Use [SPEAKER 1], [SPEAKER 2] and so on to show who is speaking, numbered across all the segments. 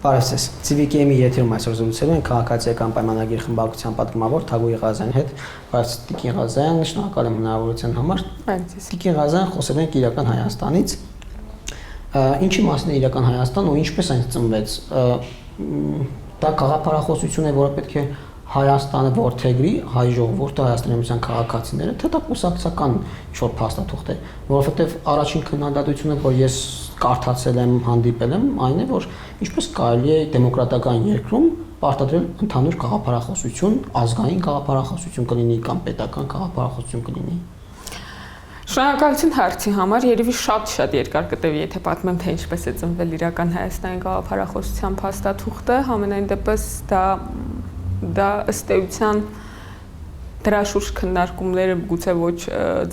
[SPEAKER 1] Բարև, CVKM-ի եթերում այսօր զրուցելու ենք քաղաքացիական պայմանագիր խմբակցության պատգամավոր Թագուհի Ղազարյանի հետ։ Բարև Տիկին Ղազարյան, շնորհակալ եմ հնարավորության համար։ Տիկին Ղազարյան, խոսել ենք իրական Հայաստանից։ Ինչի մասին է իրական Հայաստան ու ինչպես այն ծնվեց։ Դա գաղափարախոսություն է, որը պետք է Հայաստանը որդեգրի, հայ ժողովուրդը, Հայաստանի Հանրապետության քաղաքացիները, թե դա կուսակցական ինչ-որ փաստաթուղթ է, որովհետև առաջին քննադատությունը, որ ես կարդացել եմ, հանդիպել եմ, այն է, որ ինչպես կարելի է դեմոկրատական երկրում պարտադրել ընդհանուր գաղափարախոսություն, ազգային գաղափարախոսություն կլինի կամ պետական գաղափարախոսություն կլինի։
[SPEAKER 2] Շնորհակալություն հարցի համար, երևի շատ երկար կտևի, եթե պատմեմ, թե ինչպես է ծնվել իրական Հայաստանի գաղափարախոսության փաստաթուղթը, համենայն դեպս դա ըստ էության դրա շուրջ քննարկումները գուցե ոչ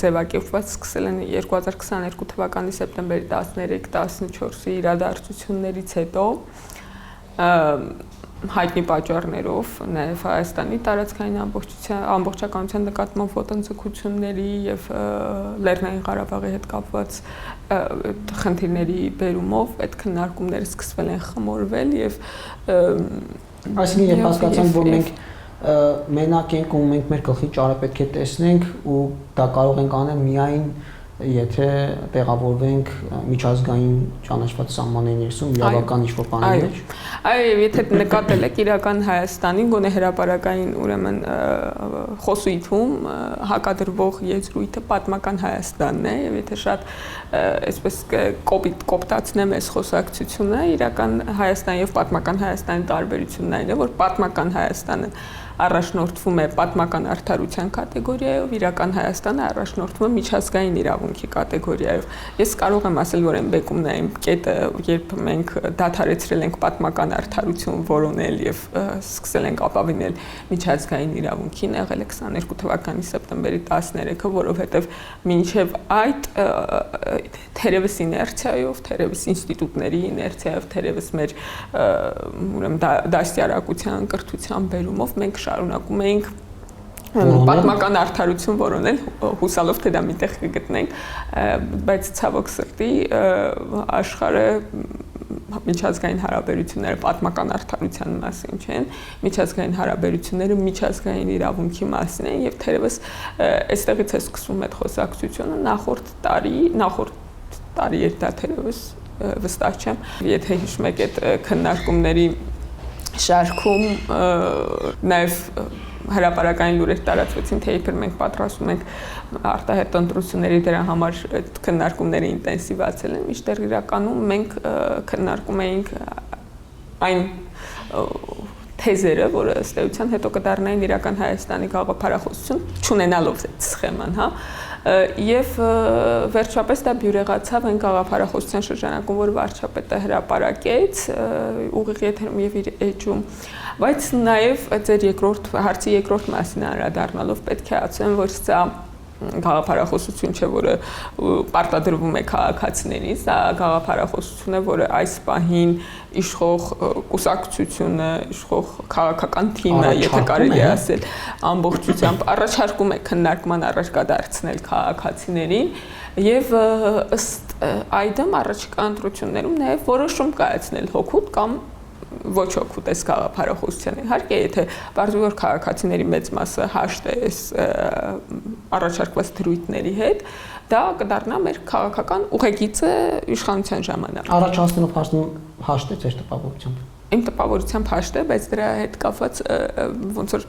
[SPEAKER 2] ձևակերպված սկսել են 2022 թվականի սեպտեմբերի 13-14-ի իրադարձություններից հետո հայտնի պատճառներով նաև Հայաստանի տարածքային ամբողջականության նկատմամբ ոտնձգությունների եւ Լեռնային Ղարաբաղի հետ կապված խնդիրների բերումով այդ քննարկումները սկսվել են խմորվել եւ
[SPEAKER 1] Այսինքն երբ հասկացանք, որ մենք մենակ ենք ու մենք մեր գլխի ճարը պետք է տեսնենք ու դա կարող ենք անել միայն եթե տեղավորվենք միջազգային ճանաչված սահմանների ներսում իրավական ինչ-որ բաների մեջ։
[SPEAKER 2] Այո, եթե նկատել եք իրական Հայաստանին, գոնե հրապարակային ուրեմն խոսույթում հակադրվող եզրույթը պատմական Հայաստանն է, եւ եթե շատ այսպես կոպտացնեմ այս խոսակցությունը, իրական Հայաստան եւ պատմական Հայաստանի տարբերությունն այն է, որ պատմական Հայաստանը առաջնորդվում է պատմական արդարության կատեգորիայով, իրական Հայաստանը առաջնորդվում է միջազգային իրավունքի կատեգորիայով։ Ես կարող եմ ասել, որ այն բեկումն է այն կետը, երբ մենք դադարեցրել ենք պատմական արդարություն որոնել եւ սկսել ենք ապավինել միջազգային իրավունքին, եղել է 22 թվականի սեպտեմբերի 13-ը, որովհետեւ մինչեւ այդ թերևս իներցիայով, թերևս ինստիտուտների իներցիայով, թերևս մեր ուրեմն դաստիարակության կրթության բերումով մենք շարունակում էինք պատմական արդարություն որոնել, հուսալով թե դա միտեղ կգտնենք, բայց ցավոք սրտի աշխարհը միջազգային հարաբերությունները պատմական արդարության մասին չեն, միջազգային հարաբերությունները միջազգային իրավունքի մասին են եւ թերևս այստեղից է սկսվում այդ խոսակցությունը նախորդ տարի էր դա թերևս վստահ չեմ, եթե հիշում եք այդ քննարկումների շարքում նաև հրապարակային լուրեր տարածվեցին, թե իբր մենք պատրաստում ենք արտահերտ ընտրությունների դրա համար այդ քննարկումները ինտենսիվացել են, մինչդեռ իրականում մենք քննարկում էինք այն թեզերը, որը ըստ էության հետո կդառնային իրական Հայաստանի գաղափարախոսություն, չունենալով այդ սխեման, հա, եւ վերջապես դա բյուրեղացավ այն գաղափարախոսության շրջանակում, որ վարչապետը հրապարակեց ուղիղ եթերում եւ իր էջում, բայց նաեւ ձեր հարցի երկրորդ մասին անդրադառնալով պետք է ասեմ, որ սա գաղափարախոսություն չէ, որը պարտադրվում է քաղաքացիներին, սա գաղափարախոսություն է, որը այս պահին իշխող կուսակցությունը, իշխող քաղաքական թիմը, եթե կարելի է ասել, ամբողջությամբ առաջարկում է քննարկման առարկա դարձնել քաղաքացիներին եւ ըստ այդմ առաջիկա ընտրություններում նաեւ որոշում կայացնել հօգուտ կամ ոչ օգուտ էս գաղափարախոսության։ Իհարկե, եթե բարձր որ քաղաքացիների մեծ մասը հաշտ է այս առաջարկված դրույթների հետ, դա կդառնա մեր քաղաքական ուղեգիծը իշխանության ժամանակ։
[SPEAKER 1] Առաջացնելով հաշտ է ձեր տպավորությամբ։
[SPEAKER 2] Իմ տպավորությամբ հաշտ է, բայց դրա հետ կապված ոնց որ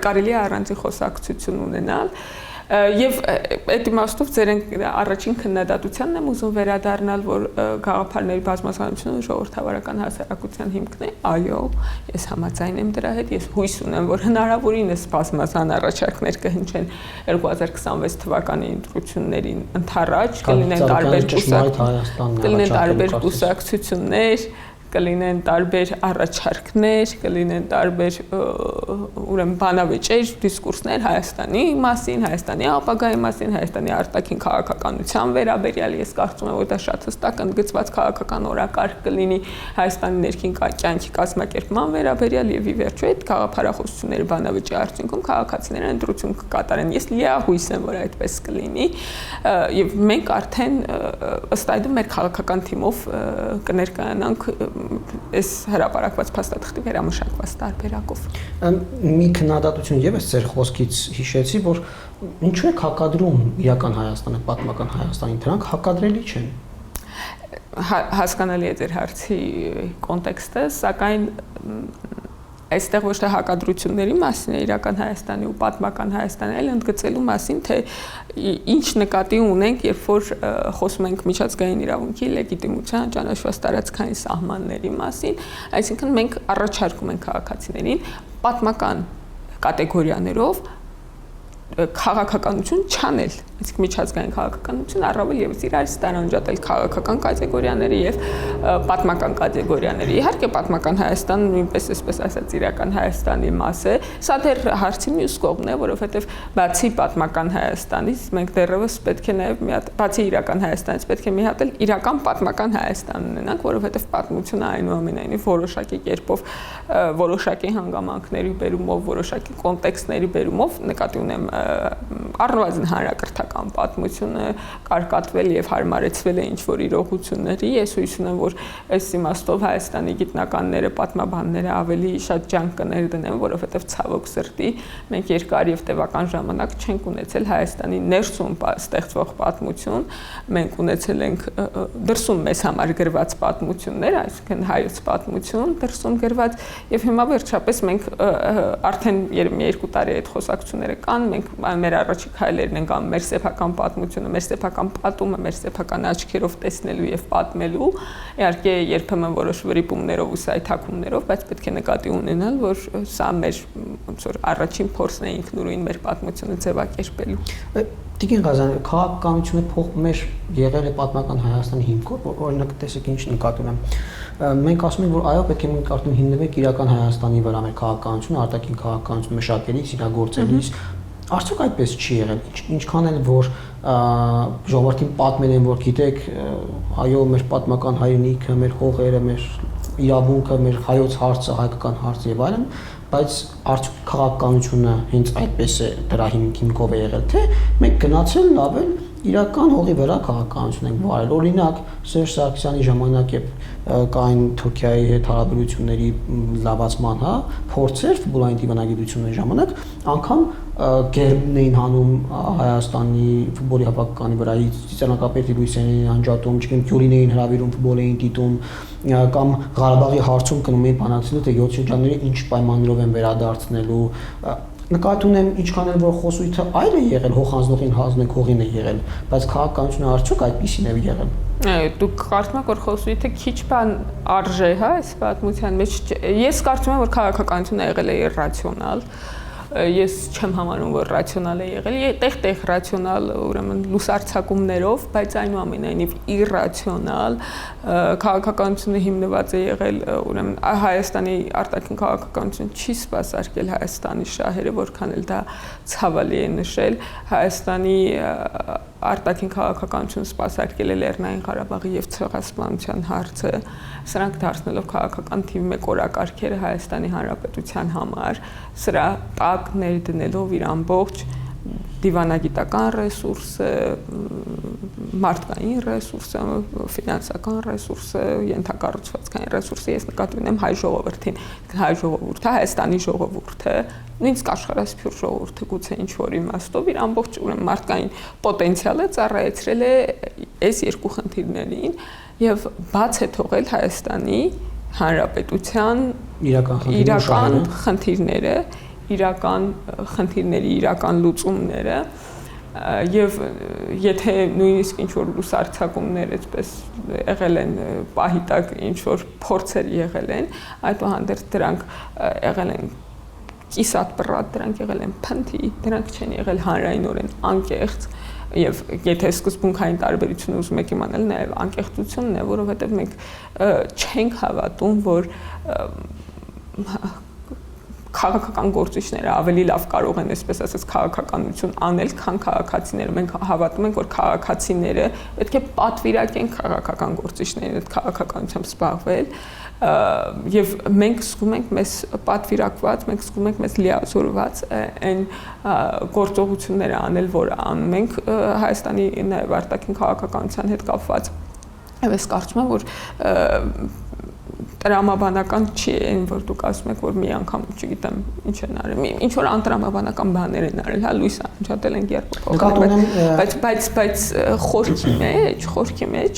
[SPEAKER 2] կարելի է առանձին խոսակցություն ունենալ։ Եվ այդ իմաստով ձեր առաջին քննադատությանն եմ ուզում վերադառնալ, որ գաղափարների բազմազանությունը ժողովրդավարական հասարակության հիմքն է։ Այո, ես համաձայն եմ դրա հետ, ես հույս ունեմ, որ հնարավորինս բազմազան առաջարկներ կհնչեն 2026 թվականի ընտրություններին ընդառաջ, կլինեն տարբեր կուսակցություններ, կլինեն տարբեր առաջարկներ, կլինեն տարբեր ուրեմն բանավեճեր, դիսկուրսներ Հայաստանի մասին, Հայաստանի ապագայի մասին, Հայաստանի արտաքին քաղաքականության վերաբերյալ, ես կարծում եմ, որ դա շատ հստակ ընդգծված քաղաքական օրակարգ կլինի Հայաստանի ներքին կյանքի կազմակերպման վերաբերյալ եւ ի վերջո այդ գաղափարախոսությունների բանավեճի արդյունքում քաղաքացիները ընտրություն կկատարեն։ Ես լիահույս եմ, որ այդպես կլինի եւ մենք արդեն ըստ այդմ մեր քաղաքական թիմով կներկայանանք այս հրապարակված փաստաթղթի վերամշակված տարբերակով։
[SPEAKER 1] Մի քննադատություն եւս ձեր խոսքից հիշեցի, որ ինչու է հակադրում իրական Հայաստանը պատմական Հայաստանին, դրանք հակադրելի չեն։
[SPEAKER 2] Հասկանալի է ձեր հարցի կոնտեքստը, սակայն այստեղ ոչ թե հակադրությունների մասին է իրական Հայաստանի ու պատմական Հայաստանի, այլ ընդգծելու մասին, թե ինչ նկատի ունենք, երբ որ խոսում ենք միջազգային իրավունքի լեգիտիմության, ճանաչված տարածքային սահմանների մասին, այսինքն մենք առաջարկում ենք քաղաքացիներին պատմական կատեգորիաներով քաղաքականություն չանել, իսկ միջազգային քաղաքականություն առավել եւս իրար ստարանջատել քաղաքական կատեգորիաների եւ պատմական կատեգորիաների։ Իհարկե պատմական Հայաստանը նույնպես այսպես ասած իրական Հայաստանի մաս է, սա դեռ հարցի մյուս կողմն է, որովհետեւ բացի պատմական Հայաստանից մենք դեռևս պետք է նաեւ մի հատ բացի իրական Հայաստանից պետք է մի հատ էլ իրական պատմական Հայաստան ունենանք, որովհետեւ պատմությունը այնուամենայնիվ որոշակի կերպով որոշակի հանգամանքների բերումով, որոշակի կոնտեքստների բերումով նկատի ունեմ առնվազն հանրակրթական պատմությունը կարկատվել եւ հարմարեցվել է ինչ-որ իրողությունների։ Ես հույս ունեմ, որ այս իմաստով Հայաստանի գիտնականները, պատմաբանները ավելի շատ ջանք կներդնեն, որովհետեւ ցավոք սրտի մենք երկար եւ տևական ժամանակ չենք ունեցել Հայաստանի ներսում ստեղծվող պատմություն, մենք ունեցել ենք դրսում մեզ համար գրված պատմություններ, այսինքն հայոց պատմություն դրսում գրված եւ հիմա վերջապես մենք արդեն 2 տարի այդ խոսակցությունները կան, մենք մեր առաջի քայլերն ենք անում մեր սեփական պատմությունը, մեր սեփական պատումը, մեր սեփական աչքերով տեսնելու եւ պատմելու, իհարկե երբեմն որոշ վրիպումներով ու սայթաքումներով, բայց պետք է նկատի ունենալ, որ սա մեր ոնց որ առաջին փորձն է ինքնուրույն մեր պատմությունը ձևակերպելու։
[SPEAKER 1] Տիկին Ղազարյան, քաղաքականությունը փոխում էր եղել է պատմական Հայաստանի հիմքով, օրինակ տեսեք ինչ նկատում եմ։ Մենք ասում ենք, որ այո, պետք է մենք արդեն հիմնվենք իրական Հայաստանի վրա մեր քաղաքականությունը, արտաքին քաղաքականություն մշակելիս, իրագործելիս։ Արդյոք այդպես չի եղել։ Ինչքան էլ որ ժողովրդին պատմել են, որ գիտեք, այո, մեր պատմական հայրենիքը, մեր հողերը, մեր իրավունքը, մեր հայոց հարցը, հայկական հարցը եւ այլն, բայց արդյոք քաղաքականությունը հենց այդպես է դրա հիմքով է եղել, թե մենք գնացել լավել իրական հողի վրա քաղաքականություն ենք վարել։ Օրինակ Սերժ Սարգսյանի ժամանակ կային Թուրքիայի հետ հարաբերությունների լավացման, փորձեր ֆուտբոլային դիվանագիտությունների ժամանակ անգամ գերբն էին հանում Հայաստանի ֆուտբոլի հավաքականի վրայից, ծիծեռնակապետի լույսերին էին անջատում, չգիտեմ Գյուրին էին հրավիրում, ֆուտբոլ էին դիտում, կամ Ղարաբաղի հարցում գնում էին բանակցելու, թե 7 շրջանները ինչ պայմաններով են վերադարձնելու։ Նկատի ունեմ ինչքան էլ որ խոսույթը այլ է եղել, հող հանձնողին հանձնենք հողին է եղել, բայց քաղաքականությունը արդյոք այդպիսին է եղել։
[SPEAKER 2] Դուք կարծում եք, որ խոսույթը քիչ բան արժե, հա, այս պատմության մեջ։ Ես կարծում եմ, որ քաղաքականությունը եղել է իրրացիոնալ։ Ես չեմ համարում, որ ռացիոնալ է եղել, տեղ-տեղ ռացիոնալ, ուրեմն լուսարձակումներով, բայց այնուամենայնիվ իրրացիոնալ քաղաքականությունը հիմնված է եղել, ուրեմն Հայաստանի արտաքին քաղաքականությունը չի սպասարկել Հայաստանի շահերը, որքան էլ դա ցավալի է նշել, Հայաստանի արտաքին քաղաքականությունը սպասարկել է Լեռնային Ղարաբաղի եւ ցեղասպանության հարցը, սրանք դարձնելով քաղաքական թիվ 1 օրակարգերը Հայաստանի Հանրապետության համար, սրա տակ ներդնելով իր ամբողջ դիվանագիտական ռեսուրսը, մարդկային ռեսուրսը, ֆինանսական ռեսուրսը, ենթակառուցվածքային ռեսուրսը, ես նկատի ունեմ հայ ժողովրդին, հայ ժողովուրդը, Հայաստանի ժողովուրդը, նույնիսկ աշխարհասփյուր ժողովուրդը գուցե ինչ-որ իմաստով իր ամբողջ ուրեմն մարդկային պոտենցիալը ծառայեցրել է այս երկու խնդիրներին եւ բաց է թողել Հայաստանի Հանրապետության իրական խնդիրները, իրական խնդիրների իրական լուծումները եւ եթե նույնիսկ ինչ որ լուսարձակումներ այդպես եղել են պահի տակ ինչ որ փորձեր եղել են, այդուհանդերձ դրանք եղել են կիսատ բռատ, դրանք եղել են փնթի, դրանք չեն եղել հանրայինորեն անկեղծ եւ եթե սկզբունքային տարբերությունը ուզում եք իմանալ նաեւ անկեղծությունն է, որովհետեւ մենք չենք հավատում, որ քաղաքական գործիչները ավելի լավ կարող են, այսպես ասած, քաղաքականություն անել, քան քաղաքացիները։ Մենք հավատում ենք, որ քաղաքացիները պետք է պատվիրակեն քաղաքական գործիչներին այդ քաղաքականությամբ զբաղվել, եւ մենք զգում ենք մեզ պատվիրակված, մենք զգում ենք մեզ լիազորված այն գործողությունները անել, որ անում ենք Հայաստանի նաեւ արտաքին քաղաքականության հետ կապված։ Եվ ես կարծում եմ, որ տրամաբանական չի այն, որ դուք ասում եք, որ մի անգամ, չգիտեմ, ինչ են արել, ինչ որ անտրամաբանական բաներ են արել, հա, լույս անջատել են երբ բայց խորքի մեջ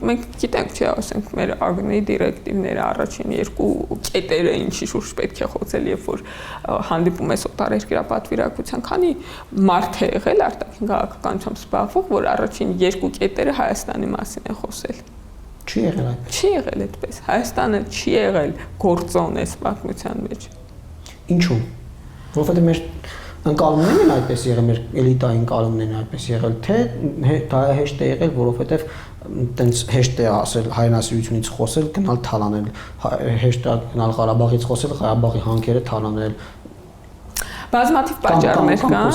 [SPEAKER 2] մենք գիտենք, չէ, ասենք մեր ԱԳՆ-ի դիրեկտիվները առաջին երկու կետերը ինչի շուրջ պետք է խոսել, երբ որ հանդիպում ես օտարերկրապատվիրակության, քանի մարդ է եղել արտաքին քաղաքականությամբ զբաղվող, որ առաջին երկու կետերը Հայաստանի մասին է խոսել։
[SPEAKER 1] Չի եղել այդպես։
[SPEAKER 2] Չի եղել այդպես։ Հայաստանը չի եղել գործոն այս պատմության մեջ։
[SPEAKER 1] Ինչու՞։ Որովհետև մեր ընկալումներն են այդպես եղել, մեր էլիտայի ընկալումներն այդպես եղել, թե դա հեշտ է եղել, որովհետև տենց հեշտ է ասել հայրենասիրությունից խոսել, գնալ թալանել, հեշտ է գնալ Ղարաբաղից խոսել, Ղարաբաղի հանքերը թալանել։
[SPEAKER 2] Բազմաթիվ պատճառներ կան։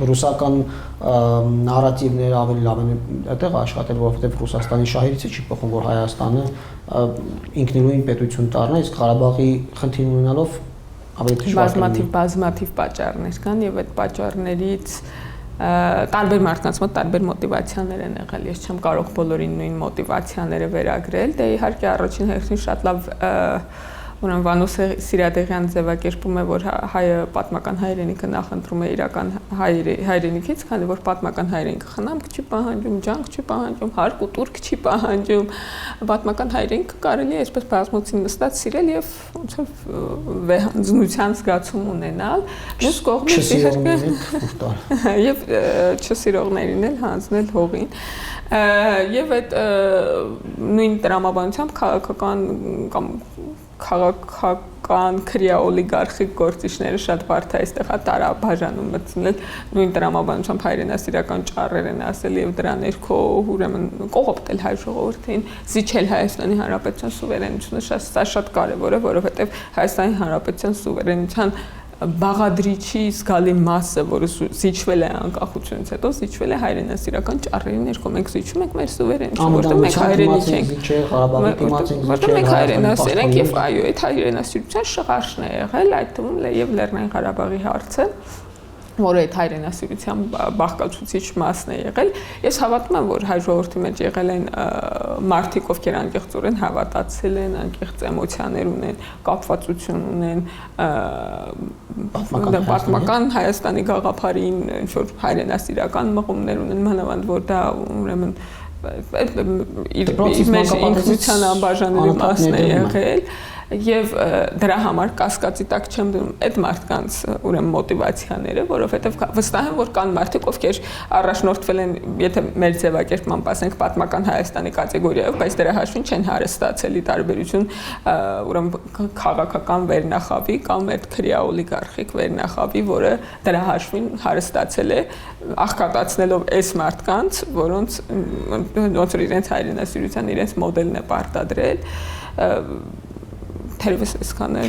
[SPEAKER 1] Ռուսական նարատիվները ավելի լավ են այդտեղ աշխատել, որովհետև Ռուսաստանի շահերից չի փոխում, որ Հայաստանը ինքնուրույն պետություն դառնա, իսկ Ղարաբաղի խնդիր ունենալով ավելի դժվար է։
[SPEAKER 2] Բազմաթիվ պատճառներ կան եւ այդ պատճառներից տարբեր մարդկանց մոտ տարբեր մոտիվացիաներ են եղել։ Ես չեմ կարող բոլորին նույն մոտիվացիաները վերագրել։ Դե իհարկե առաջին հերթին շատ լավ ուրեմն Վանո Սիրադեղյան ձևակերպում է, որ հայը պատմական հայրենիքը նախընտրում է իրական հայրենիքից, քանի որ պատմական հայրենիքը խնամք չի պահանջում, ջանք չի պահանջում, հարկ ու տուրք չի պահանջում։ Պատմական հայրենիքը կարելի է այսպես բազմոցին նստած սիրել եւ ոնց որ վեհանձնության զգացում ունենալ։ Մյուս կողմից իհարկե եւ չսիրողներին էլ հանձնել հողին։ Եվ այդ նույն տրամաբանությամբ քաղաքական կամ քաղաքական քրեաօլիգարխիկ գործիչները շատ բարդ է այստեղ տարաբաժանում մտցնել նույն տրամաբանությամբ հայրենասիրական ճառեր են ասել եւ դրա ներքո ուրեմն կողոպտել հայ ժողովրդին, զիջել Հայաստանի Հանրապետության սուվերենությունը, շատ կարեւոր է, որովհետեւ Հայաստանի Հանրապետության սուվերենության բաղադրիչի զգալի մասը, որը զիջվել է անկախությունից հետո, զիջվել է հայրենասիրական ճառերի ներքո։ Մենք զիջում ենք մեր սուվերենությունը, որտեղ մենք հայրենիք ենք, որտեղ մենք հայրենասեր ենք եւ այո, այդ հայրենասիրության շղարշն է եղել, այդ թվում եւ Լեռնային Ղարաբաղի հարցը, որը այդ հայրենասիրության բաղկացուցիչ մասն է եղել։ Ես հավատում եմ, որ հայ ժողովրդի մեջ եղել են մարդիկ, ովքեր անկեղծորեն հավատացել են, անկեղծ էմոցիաներ ունեն, կապվածություն ունեն պատմական Հայաստանի գաղափարին, ինչ որ հայրենասիրական մղումներ ունեն, մանավանդ որ դա ուրեմն իր մեր ինքնության անբաժանելի մասն է եղել։ Եվ դրա համար կասկածի տակ չեմ դնում այդ մարդկանց ուրեմն մոտիվացիաները, որովհետև վստահ եմ, որ կան մարդիկ, ովքեր առաջնորդվել են, եթե մեր ձևակերպմամբ ասենք, պատմական Հայաստանի կատեգորիայով, բայց դրա հաշվին չեն հարստացել ի տարբերություն ուրեմն քաղաքական վերնախավի կամ այդ քրեաօլիգարխիկ վերնախավի, որը դրա հաշվին հարստացել է, աղքատացնելով այս մարդկանց, որոնց ոնց որ իրենց հայրենասիրության իրենց մոդելն է պարտադրել, թերևս այսքան է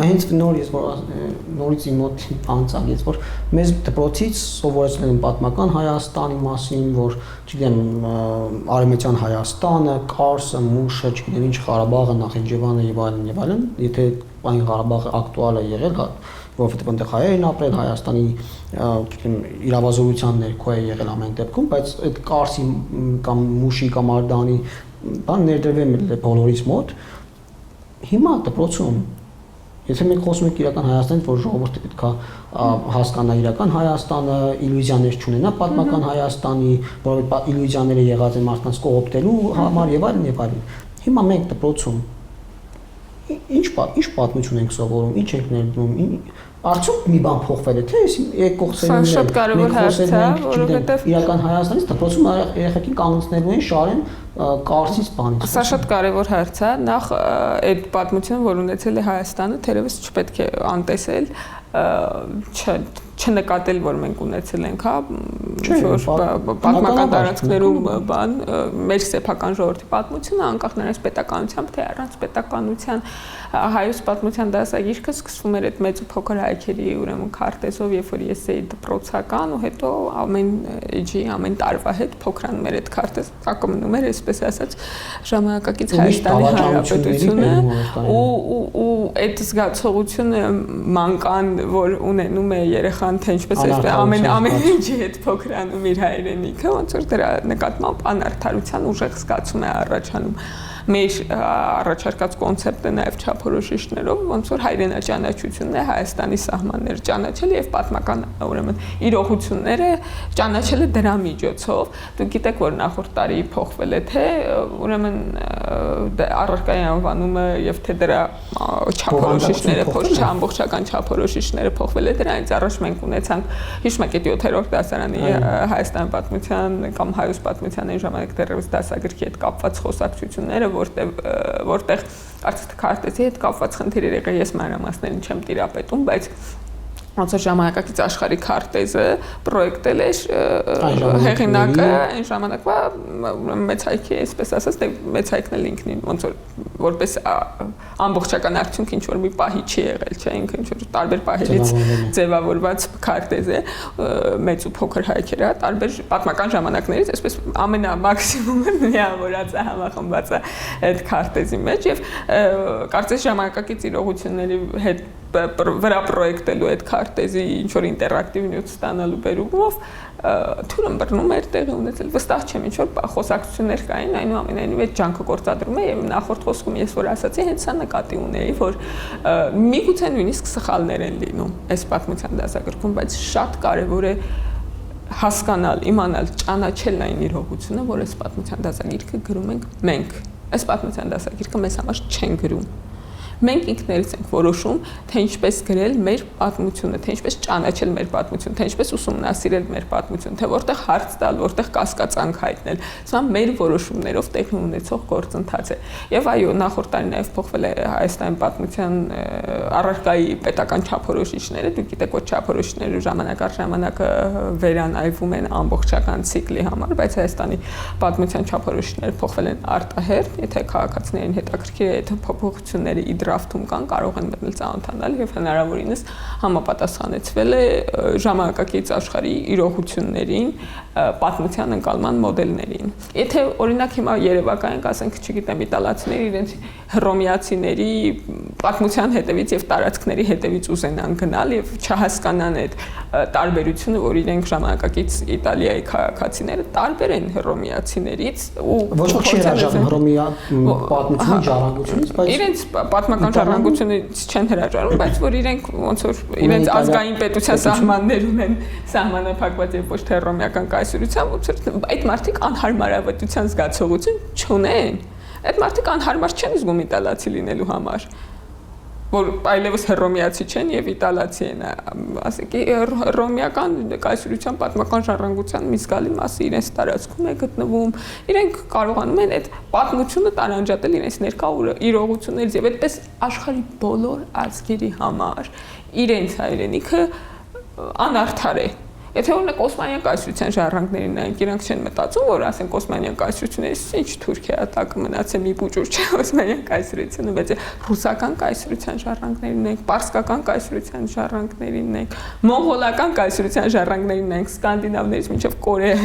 [SPEAKER 1] հենց նորից իմ մոտ անցավ, որ մեզ դպրոցից սովորեցնել են պատմական Հայաստանի մասին, որ չգիտեմ Արևմտյան Հայաստանը, Կարսը, Մուշը, չգիտեմ ինչ Ղարաբաղը, Նախիջևանը եւ այլն, եթե այն Ղարաբաղը ակտուալ է եղել, որովհետեւ այնտեղ հայերն ապրել, Հայաստանի իրավազորության ներքո է եղել ամեն դեպքում, բայց այդ Կարսի կամ Մուշի կամ Արդանի բան ներդրվել է բոլորիս մոտ։ Հիմա դպրոցում, եթե մենք խոսում ենք իրական Հայաստանից, որ ժողովուրդը պետք է հասկանա իրական Հայաստանը, իլյուզիաներ չունենա պատմական Հայաստանի, որովհետեւ իլյուզիաները եղած են մարդկանց կողոպտելու համար եւ այլն։ Հիմա մենք դպրոցում ինչ պատմություն ենք սովորում, ինչ ենք ներդնում, արդյոք մի բան փոխվել է, թե երկկողսերում
[SPEAKER 2] շատ կարևոր հարց է, որովհետեւ
[SPEAKER 1] իրական Հայաստանից դպրոցում երեխեքին կանգնեցնելու են շարեն Կարսից բանից։
[SPEAKER 2] Սա շատ կարևոր հարց է, նախ այդ պատմությունը, որ ունեցել է Հայաստանը, թերևս չպետք է անտեսել, չնկատել, որ մենք ունեցել ենք, հա, պատմական տարածքներում բան, մեր սեփական ժողովրդի պատմությունը, անկախ նրանց պետականությամբ, թե առանց պետականության, հայոց պատմության դասագիրքը սկսվում էր այդ մեծ ու փոքր հայքերի ուրեմն քարտեզով, երբ որ ես էի դպրոցական ու հետո ամեն տարվա հետ փոքրանում էր այդ քարտեզ, ակմնում էր, այսպես ասած, ժամանակակից Հայաստանի Հանրապետությունը ու այդ զգացողությունը մանկան, որ ունենում է երեխան, թե ինչպես է ամեն ինչի հետ փոքրանում իր հայրենիքը, ոնց որ դրա նկատմամբ անարդարության ուժեղ զգացում է առաջանում։ մեր առաջարկած կոնցեպտը նաև չափորոշիչներով ոնց որ հայրենաճանաչությունն է Հայաստանի սահմանները ճանաչել եւ պատմական ուրեմն իրողությունները ճանաչել է դրա միջոցով։ Դուք գիտեք, որ նախորդ տարի փոխվել է թե ուրեմն առարկայի անվանումը եւ թե դրա չափորոշիչները ամբողջական չափորոշիչները փոխվել է դրանից առաջ մենք ունեցանք հիշում եք 7-րդ դասարանի Հայաստան պատմության կամ հայոց պատմության այն ժամանակ դեռևս դասագրքի հետ կապված խոսակցությունները որտեղ արցախ քարտեզի հետ կապված խնդիրներ եղել ես մանրամասներին չեմ տիրապետում բայց ոնց որ ժամանակակից աշխարհի քարտեզը պրոյեկտել էր հեղինակը այն ժամանակվա մեծ հայքի այսպես ասած դե մեծ հայքն էլ ինքնին ոնց որ որպես ամբողջական արդյունք ինչ որ մի պահի չի եղել չէ ինքը ինչ որ տարբեր պահերից ձևավորված քարտեզ է մեծ ու փոքր հայքերը տարբեր պատմական ժամանակներից այսպես ամենամաքսիմումը միավորած է համախմբված է այդ քարտեզի մեջ եւ կարծես ժամանակակից իրողությունների հետ վրա պրոյեկտելու այդ քարտեզի ինչ որ ինտերակտիվ նյութ ստանալու բերումով թուրն բռնում էր տեղի ունեցել վստահ չեմ ինչ որ խոսակցություններ կային այնուամենայնիվ այդ ջանքը գործադրում է եւ նախորդ խոսքում ես որ ասացի հենց սա նկատի ունեի որ միգուցե նույնիսկ սխալներ են լինում այս պատմության դասագրքում բայց շատ կարեւոր է հասկանալ իմանալ ճանաչել այն իրողությունը որ այս պատմության դասագիրքը գրում ենք մենք այս պատմության դասագիրքը մեզ համար չեն գրում Մենք ինքներս ենք որոշում, թե ինչպես գրել մեր պատմությունը, թե ինչպես ճանաչել մեր պատմությունը, թե ինչպես ուսումնասիրել մեր պատմությունը, թե որտեղ հարց տալ, որտեղ կասկածանք հայտնել։ Սա մեր որոշումներով տեղի ունեցող գործընթաց է։ Եվ այո, նախորդ տարի նաև փոխվել է Հայաստանի պատմության առարկայի պետական չափորոշիչները, դուք գիտեք, որ չափորոշիչները ժամանակ առ ժամանակ վերանայվում են ամբողջական ցիկլի համար, բայց Հայաստանի պատմության չափորոշիչները փոխվել են արտահերթ, եթե քաղաքացիներին հետաքրքիր է այդ փոփոխությունները դրաֆտում կան կարող են մտնել ծանոթանալ եւ հնարավորինս համապատասխանեցվել է ժամանակակից աշխարհի իրողություններին պատմության ընկալման մոդելներին եթե օրինակ հիմա երևակայենք ասենք չգիտեմ իտալացիները իրենց հռոմեացիների պատմության հետևից եւ տարածքների հետևից ուզենան գնալ եւ չհասկանան այդ տարբերությունը որ իրենք ժամանակակից Իտալիայի քաղաքացիները տարբեր են հռոմեացիներից ու
[SPEAKER 1] ոչ ոք չի հրաժարվում հռոմեա պատմությունի ժառանգությունից բայց
[SPEAKER 2] իրենց պատմական ժառանգությունից չեն հրաժարվում, բայց որ իրենք ոնց որ իրենց ազգային պետության սահմաններ ունեն, սահմանափակված եւ ոչ թե հռոմեական կայսրությամբ, ոնց որ այդ մարդիկ անհարմարավետության զգացողություն չունեն։ Այդ մարդիկ անհարմար չեն զգում իտալացի լինելու համար, որ այլևս հռոմեացի չեն եւ իտալացի են, ասենք հռոմեական կայսրության պատմական ժառանգության մի զգալի մասը իրենց տարածքում է գտնվում, իրենք կարողանում են այդ պատմությունը տարանջատել իրենց ներկա իրողություններից եւ այդպես աշխարհի բոլոր ազգերի համար իրենց հայրենիքը անարդար է Եթե օրինակ Օսմանյան կայսրության ժառանգներին նայենք, իրանք չեն մտածում, որ ասենք Օսմանյան կայսրությունից ինչ Թուրքիա տակ մնաց է մի բուջուր չէ Օսմանյան կայսրությունը, բայց ռուսական կայսրության ժառանգներին նայենք, պարսկական կայսրության ժառանգներին նայենք, մոնղոլական կայսրության ժառանգներին նայենք, սկանդինավներից մինչև Կորեա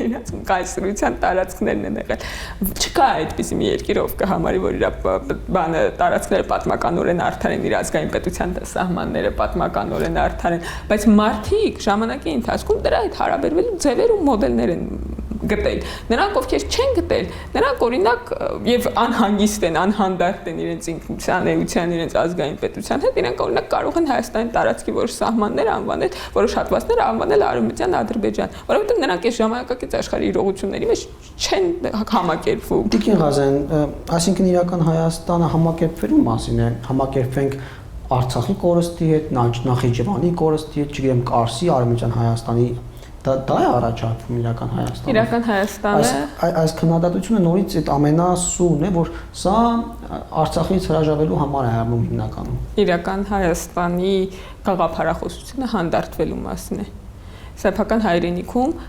[SPEAKER 2] իրաց կայսրության տարածքներն են եղել։ Չկա այդպիսի մի երկիր, ով կհամարի, որ իր բանը տարածքները պատմականորեն արդար են, իր ազգային պետության սահմանները պատմականորեն արդար են, բայց մարդիկ ժամանակի ընթացքում դրա հետ հարաբերվելու ձևեր ու մոդելներ են գտել։ Նրանք ովքեր չեն գտել, նրանք օրինակ եւ անհանգիստ են, անհանդարտ են իրենց ինքնության, էության, իրենց ազգային պետության հետ, իրենք օրինակ կարող են Հայաստանի տարածքի որոշ սահմաններ անվանել, որոշ հատվածներ անվանել Արևմտյան Ադրբեջան, որովհետեւ նրանք այս ժամանակակից աշխարհի իրողությունների մեջ չեն համակերպվում։
[SPEAKER 1] Տիկին Ղազարյան, այսինքն իրական Հայաստանը համակերպվելու մասին է, համակերպվենք Արցախի կորստի հետ, Նախիջևանի կորստի հետ, չգիտեմ, Կարսի, Արևմտյան Հայաստանի դա է առաջարկվում իրական Հայաստանը։
[SPEAKER 2] Իրական Հայաստանը
[SPEAKER 1] այս քննադատությունը նորից այդ ամենասուրն է, որ սա Արցախից հրաժարվելու համար է արվում հիմնականում։
[SPEAKER 2] Իրական Հայաստանի գաղափարախոսությունը հանդարտվելու մասին է։ Սեփական հայրենիքում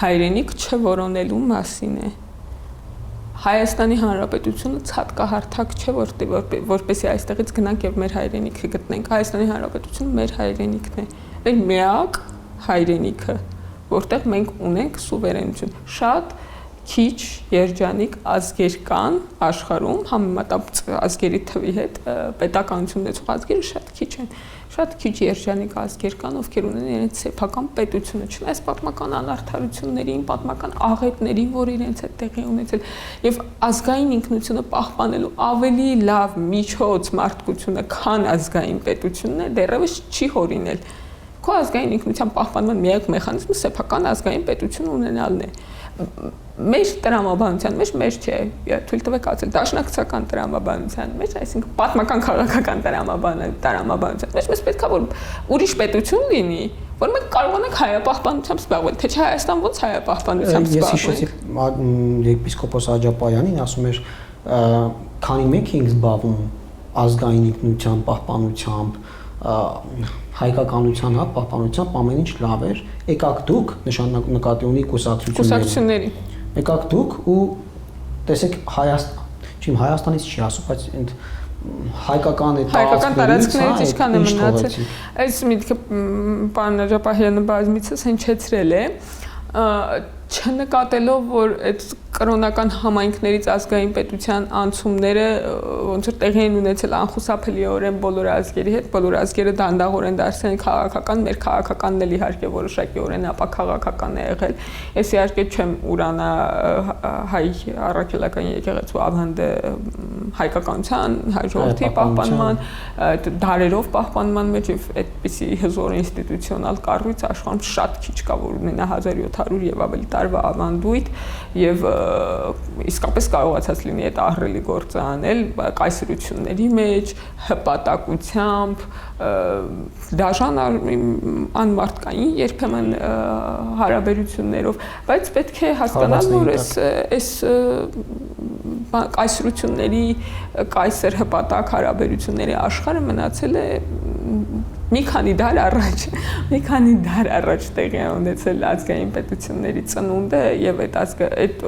[SPEAKER 2] հայրենիք չորոնելու մասին է։ Հայաստանի Հանրապետությունը ցածկահարթակ չէ, որպեսզի այստեղից գնանք եւ մեր հայրենիքը գտնենք։ Հայաստանի Հանրապետությունը մեր հայրենիքն է։ Մեր միակ հայրենիքը, որտեղ մենք ունենք սուվերենություն։ Շատ քիչ երջանիկ ազգեր կան աշխարհում, համեմատաբար ազգերի թվի հետ պետականություն ունեցող ազգերը շատ քիչ են։ Շատ քիչ երջանիկ ազգեր կան, ովքեր ունեն իրենց սեփական պետությունը, չնայած պատմական անարդարություններին, պատմական աղետներին, որ իրենց հետ տեղի ունեցել, եւ ազգային ինքնությունը պահպանելու ավելի լավ միջոց մարդկությունը, քան ազգային պետությունն է, դեռևս չի հորինել։ Քո ազգային ինքնության պահպանման միակ մեխանիզմը սեփական ազգային պետություն ունենալն է։ Մեր տրամաբանության մեջ չէ, թույլ տվեք ասել, դաշնակցական տրամաբանության մեջ, այսինքն պատմական քաղաքական տրամաբանության մեջ մեզ պետք է որ ուրիշ պետություն լինի, որ մենք կարողանանք հայապահպանությամբ զբաղվել, թե չէ Հայաստան ոնց հայապահպանությամբ զբաղվել։
[SPEAKER 1] Ես հիշեցի եպիսկոպոս Աջապայանին, ասում էր, քանի մենք ենք զբաղվում ազգային ինքնության պահպանությամբ, հայկականության պահպանությամբ ամեն ինչ լավ էր, եկաք դուք նկատի ունի կուսակցությունների։ Եկաք դուք ու տեսեք Հայաստանից չի ասում, բայց այդ հայկական
[SPEAKER 2] տարածքներից ինչքան է մնացել։ Այս միտքը պարոն Աջապահյանը բազմիցս հնչեցրել է, չնկատելով, որ այդ կրոնական համայնքներից ազգային պետության անցումները ոնց որ տեղի են ունեցել անխուսափելիորեն բոլոր ազգերի հետ, բոլոր ազգերը դանդաղորեն դարձել են քաղաքական, մեր քաղաքականն էլ իհարկե որոշակիորեն ապա քաղաքական է եղել։ Ես իհարկե չեմ ուրանա հայ առաքելական եկեղեցու ավանդը հայկականության, հայ ժողովրդի պահպանման, դարերով պահպանման մեջ եւ այդպիսի հզոր ինստիտուցիոնալ կառույց աշխարհում շատ քիչ կա, որ ունենա 1700 եւ ավելի տարվա ավանդույթ եւ իսկապես կարողացած լինի այդ ահռելի գործը անել կայսրությունների մեջ, հպատակությամբ, դաժան անմարդկային երբեմն հարաբերություններով, բայց պետք է հասկանալ, որ այս կայսրությունների, կայսր հպատակ հարաբերությունների աշխարհը մնացել է մի քանի դար առաջ տեղի ունեցել ազգային պետությունների ծնունդը եւ այդ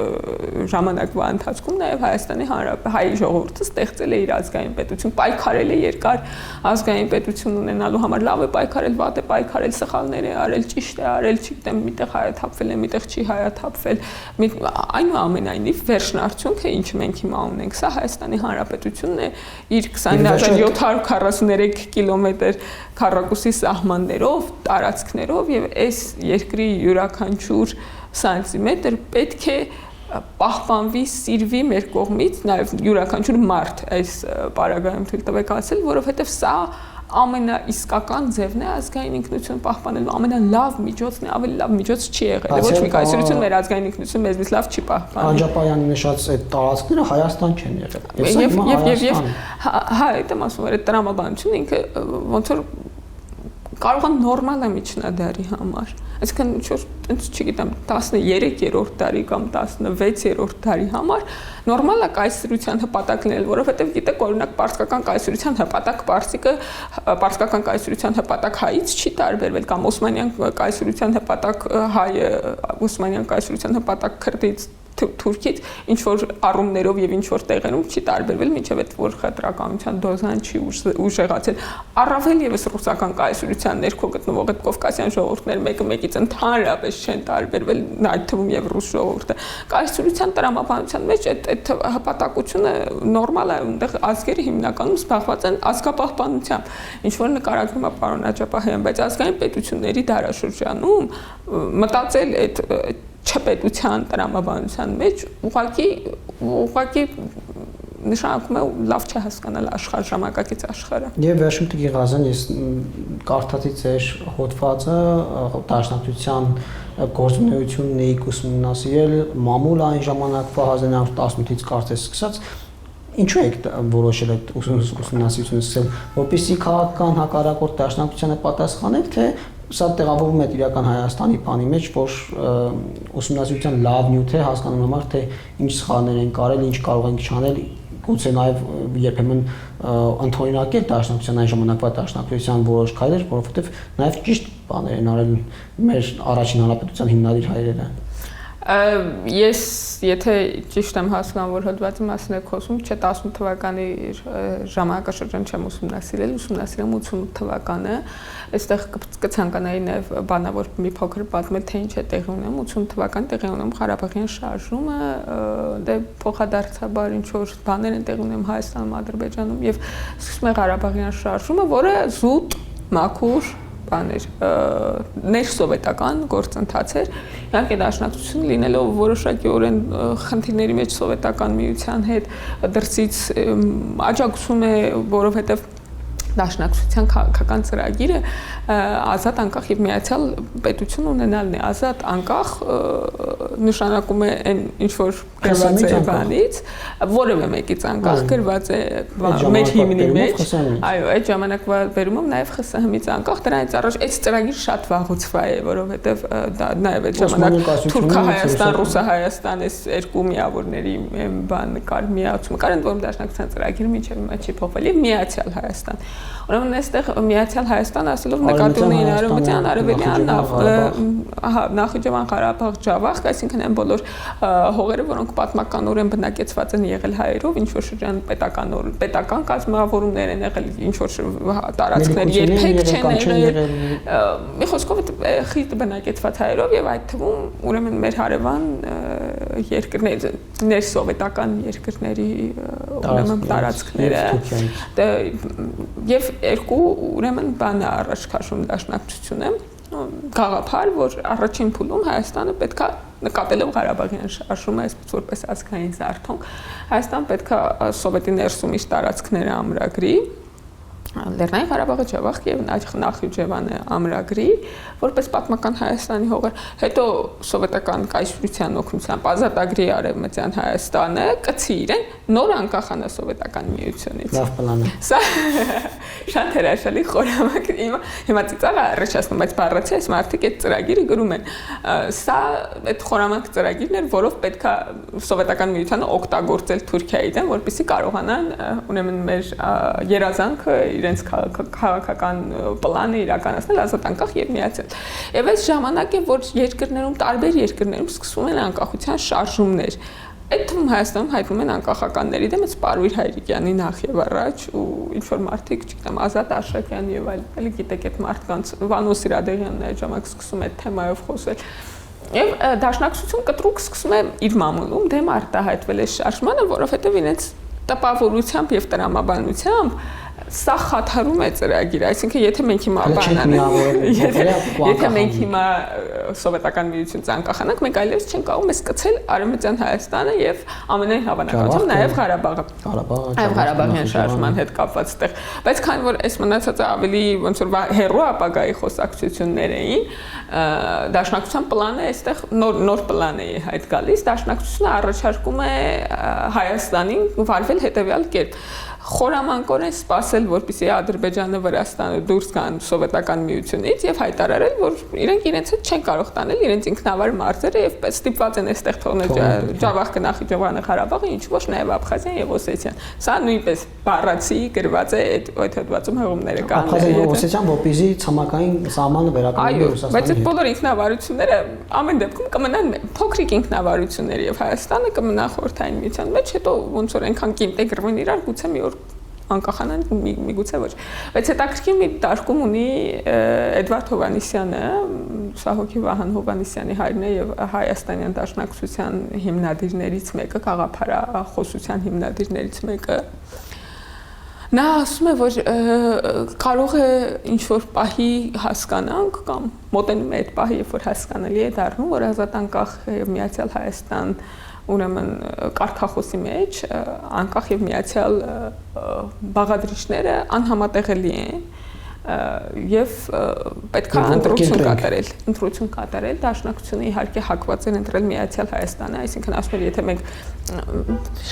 [SPEAKER 2] ժամանակվա ընթացքում նաեւ Հայաստանի հայ ժողովուրդը ստեղծել է իր ազգային պետություն, պայքարել է երկար ազգային պետություն ունենալու համար, լավ է պայքարել, վատ է պայքարել, սխալներ է արել, ճիշտ է արել, չգիտեմ, միտեղ հայաթափվել է, միտեղ չի հայաթափվել, այնուամենայնիվ վերջնարդյունքը ինչ մենք հիմա ունենք, սա Հայաստանի Հանրապետությունն է իր 20743 կիլոմետր քառակուսի սահմաններով, տարածքներով եւ այս երկրի յուրաքանչյուր սանտիմետր պետք է պահպանվի, սիրվի մեր կողմից, նաեւ յուրաքանչյուր մարդ այս պարագայում թույլ տվեք ասել, որովհետեւ սա ամենաիսկական ձևն է ազգային ինքնություն պահպանելու, ամենալավ միջոցն է, ավելի լավ միջոց չի եղել։ Ոչ մի կայսրություն մեր ազգային ինքնություն մեզնից լավ չի պահպանում։
[SPEAKER 1] Աջապայանի նշած այդ տարածքները Հայաստան չեն եղել։
[SPEAKER 2] Եվ հա, այդ եմ ասում, այդ տրամաբանությունը ինքը ոնց որ կարող է նորմալ է միջնադարի համար։ Այսինքն ինչ չգիտեմ 13-րդ դարի կամ 16-րդ դարի համար նորմալ է կայսրության հպատակ լինել, որովհետև գիտեք օրինակ պարսկական կայսրության հպատակ պարսիկը պարսկական կայսրության հպատակ հայից չի տարբերվել կամ օսմանյան կայսրության հպատակ հայը օսմանյան կայսրության հպատակ քրդից թուրքից ինչ որ առումներով եւ ինչ որ տեղերում չի տարբերվել, մինչեւ այդ որ խտրականության դոզան չի ուժեղացել։ Առավել եւս ռուսական կայսրության ներքո գտնվող այդ կովկասյան ժողովուրդները մեկը մեկից ընդհանրապես չեն տարբերվել, այդ թվում եւ ռուս ժողովուրդը։ Կայսրության տրամաբանության մեջ այդ հպատակությունը նորմալ է, այնտեղ ազգերը հիմնականում զբաղված են ազգապահպանությամբ, ինչ որ նկարագրում է պարոն Աջապահյան, բայց ազգային պետությունների դարաշրջանում մտածել այդ չպետության տրամաբանության մեջ ուղղակի նշանակում է լավ չհասկանալ աշխարհ ժամանակակից աշխարհը։
[SPEAKER 1] Եվ վերջում Տիկին Ղազյան, ես կարդացի ձեր հոդվածը դաշնակցության գործունեությունն էիք ուսումնասիրել մամուլ այն ժամանակվա 1918-ից կարծես սկսած, ինչու եք որոշել այդ ուսումնասիրությունը սկսել, որպեսզի քաղաքական հակառակորդ դաշնակցությանը պատասխանեք, թե սա տեղավորվում է իրական Հայաստանի բանի մեջ, որ ուսումնասիրության լավ նյութ է հասկանալու համար, թե ինչ սխալներ են կարել, ինչ կարող ենք չանել, գուցե նաև երբեմն ընդօրինակել դաշնակցության այն ժամանակվա դաշնակցության որոշ քայլեր, որովհետև նաև ճիշտ բաներ են արել մեր առաջին հանրապետության հիմնադիր հայրերը։
[SPEAKER 2] Ես եթե ճիշտ եմ հասկանում, որ հոդվածի մասին եք խոսում, չէ 18 թվականի ժամանակաշրջան չեմ ուսումնասիրել 88 թվականը, այստեղ կցանկանայի նաև բանավոր մի փոքր պատմել, թե ինչ է տեղի ունենում 80 թվական տեղի ունենում Ղարաբաղյան շարժումը, դե փոխադարձաբար ինչ որ բաներ են տեղի ունենում Հայաստանում, Ադրբեջանում եւ սկսվում է Ղարաբաղյան շարժումը, որը զուտ, մաքուր բաներ ներսովետական գործընթաց էր իհարկե դաշնակցություն լինելով որոշակիորեն խնդիրների մեջ սովետական միության հետ դրսից աջակցում է որովհետև դաշնակցության քաղաքական ծրագիրը ազատ անկախ եւ միացյալ պետություն ունենալն է ազատ անկախ նշանակում է այն ինչ որ գրված է բանից որևէ մեկից անկախ գրված է մեր հիմնի մեջ այո այդ ժամանակվա վերումով նաեւ ԽՍՀՄ-ից անկախ դրանից առաջ այդ ծրագիրը շատ վաղուց է որովհետեւ դա նաեւ այդ ժամանակ Թուրքահայաստան Ռուսահայաստան այս երկու միավորների բան կար միացումը կար ընդ որում դաշնակցության ծրագիրը մինչեւ հիմա չի փոխվել եւ միացյալ Հայաստան Ուրեմն այստեղ միացյալ Հայաստան ասելով նկատի ունեին արևմտյան արևելյան Նախիջևան Ղարաբաղ Ջավախ, այսինքն այն բոլոր հողերը, որոնք պատմականորեն բնակեցված են եղել հայերով, ինչ որ շրջան պետական կազմավորումներ են եղել, ինչ որ տարածքներ երբեք չեն եղել։ Մի խոսքով խիտ բնակեցված հայերով եւ այդ թվում ուրեմն մեր հարևան երկրներ, ներսովետական երկրների ուրեմն տարածքները եւ երկու ուրեմն բան է առաջ քաշում դաշնակցությունը գաղափար որ առաջին փուլում Հայաստանը պետքա նկատելով Ղարաբաղյան շարժումը այսպես որպես ազգային զարթոնք Հայաստան պետքա սովետի ներսում իր տարածքները ամրագրի Լեռնային Ղարաբաղը Ջավախ եւ Նախիջևանը ամրագրի որպես պատմական Հայաստանի հողեր հետո սովետական կայսրության օգնությամբ ազատագրի արևմտյան Հայաստանը կցի իրեն նոր անկախանա սովետական միությունից
[SPEAKER 1] լավ պլան է
[SPEAKER 2] սա շատ հրաշալի խորհրդանիշ հիմա ծիծաղը առաջացնում բայց բառացի այս մարդիկ այդ ծրագիրը գրում են սա այդ խորհրդանիշ ծրագիրն էր որով պետքա սովետական միությանը օգտագործել Թուրքիայի դեմ որպեսզի կարողանան ուրեմն մեր երազանքը իրենց քաղաքական պլանը իրականացնել ազատ անկախ եւ միացյալ։ Եվ այս ժամանակ է որ երկրներում տարբեր երկրներում սկսվում են անկախության շարժումներ։ Այդ թվում Հայաստանում հայտնվում են անկախականների դեմ Սպարույր Հայրիկյանի նախ եւ առաջ ու ինչ որ մարդիկ, չգիտեմ, Ազատ Աշակյան եւ այլ գիտեք այդ մարդկանց Վանո Սիրադեղյանն այդ ժամանակ սկսում է այդ թեմայով խոսել։ Եվ դաշնակցություն կտրուկ սկսում է իր մամուլում դեմ արտահայտվել այս շարժմանը, որովհետեւ իրենց տպավորությամբ եւ տրամաբանությամբ սա խաթարում է ծրագիրը, այսինքն եթե մենք հիմա եթե մենք հիմա սովետական միություն ցանկախանանք, մենք այլևս չենք կարող մեզ կցել Արևմտյան Հայաստանը եւ ամենայն հավանականությամբ նաեւ Ղարաբաղը։ Ղարաբաղյան շարժման հետ կապված այդտեղ, բայց քանի որ այս մնացածը ավելի ոնց որ հերո ապագայի խոսակցություններ էին, դաշնակցության պլանը այստեղ նոր պլան է հայտ գալիս, դաշնակցությունը առաջարկում է Հայաստանին վարվել հետեւյալ կերպ խորամանկորեն սպասել, որպեսզի Ադրբեջանը Վրաստանը դուրս գան սովետական միությունից եւ հայտարարել, որ իրենք իրենց հետ չեն կարող տանել իրենց ինքնավար մարզերը եւ ստիպված են այստեղ թողնել Ջավախ Նախիջևանը Ղարաբաղը, ինչու ոչ նաեւ Աբխազիան եւ Օսետիան։ Սա նույնպես բառացի գրված է այդ հոդվածում հեղումները կան։
[SPEAKER 1] Աբխազիան եւ Օսետիան որպեսզի ցամաքային սահմանը վերականգնվի Ռուսաստանի։
[SPEAKER 2] Բայց այդ բոլոր ինքնավարությունները ամեն դեպքում կմնան փոքրիկ ինքնավարություններ եւ Հայաստանը կմնա խորհրդային միության մեջ, հետո ոնց որ այնքան կինտեգրվեն իրար, գուցե մի օր անկախանան միգուցե ոչ բայց հետաքրքիր մի դարկում ունի Էդվարդ Հովհաննիսյանը Սահոքի Վահան Հովհաննիսյանի հայրն է եւ Հայաստանյան դաշնակցության հիմնադիրներից մեկը գաղափարախոսության հիմնադիրներից մեկը նա ասում է որ կարող է ինչ որ պահի հասկանանք կամ մոտենում է այդ պահի երբ որ հասկանալի է դառնում որ ազատ անկախ եւ միացյալ Հայաստան ուրեմն կարգախոսի մեջ անկախ եւ միացյալ բաղադրիչները անհամատեղելի են եւ պետքա ընտրություն կատարել դաշնակցությունը իհարկե հակված են ընտրել միացյալ Հայաստանը այսինքն ասում եմ եթե մենք